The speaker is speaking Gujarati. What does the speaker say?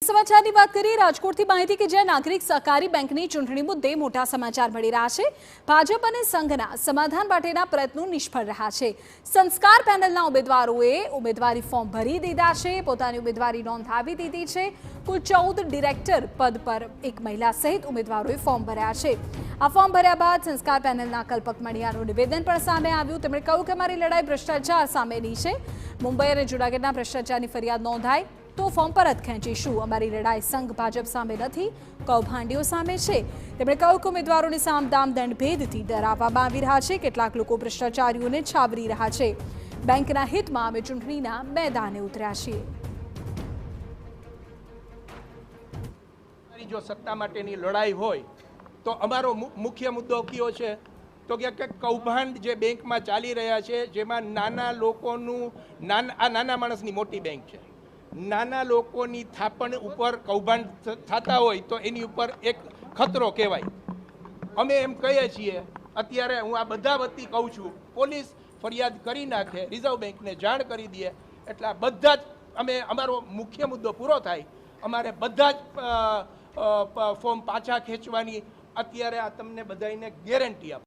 સમાચારની વાત કરીએ રાજકોટથી માહિતી કે જ્યાં નાગરિક સહકારી બેંકની ચૂંટણી મુદ્દે મોટા સમાચાર મળી રહ્યા છે। ભાજપ અને સંઘના સમાધાન માટેના પ્રયત્નો નિષ્ફળ રહ્યા છે। સંસ્કાર પેનલના ઉમેદવારોએ ઉમેદવારી ફોર્મ ભરી દીધા છે, પોતાની ઉમેદવારી નોંધાવી દીધી છે। કુલ 14 ડિરેક્ટર પદ પર એક મહિલા સહિત ઉમેદવારોએ ફોર્મ ભર્યા છે। આ ફોર્મ ભર્યા બાદ સંસ્કાર પેનલના કલ્પક મણિયાનું નિવેદન પણ સામે આવ્યું। તેમણે કહ્યું કે અમારી લડાઈ ભ્રષ્ટાચાર સામેની છે। મુંબઈ અને જૂનાગઢના ભ્રષ્ટાચારની ફરિયાદ નોંધાય તો ફોર્મ પરત ખેંચીશું। અમારી લડાઈ સંઘ ભાજપ સામે નથી, કૌભાંડીઓ સામે છે। તેમણે કહ્યું કે ઉમેદવારોને સામદામ દંડભેદથી ડરાવવામાં આવી રહ્યા છે। કેટલાક લોકો ભ્રષ્ટાચારીઓને છાવરી રહ્યા છે। બેંકના હિતમાં અમે ચૂંટણીના મેદાને ઉતર્યા છીએ। જો સત્તા માટેની લડાઈ હોય તો અમારો મુખ્ય મુદ્દો કયો છે તો કે કૌભાંડ જે બેંકમાં ચાલી રહ્યા છે, જેમાં નાના લોકોનું નાના માણસની મોટી બેંક છે, નાના લોકોની થાપણ ઉપર કૌભાંડ થતા હોય તો એની ઉપર એક ખતરો કહેવાય। અમે એમ કહીએ છીએ, અત્યારે હું આ બધા વતી કહું છું, પોલીસ ફરિયાદ કરી નાખે, રિઝર્વ બેંકને જાણ કરી દે, એટલે બધા જ અમારો મુખ્ય મુદ્દો પૂરો થાય। અમારે બધા જ ફોર્મ પાછા ખેંચવાની અત્યારે આ તમને બધાને ગેરંટી આપો।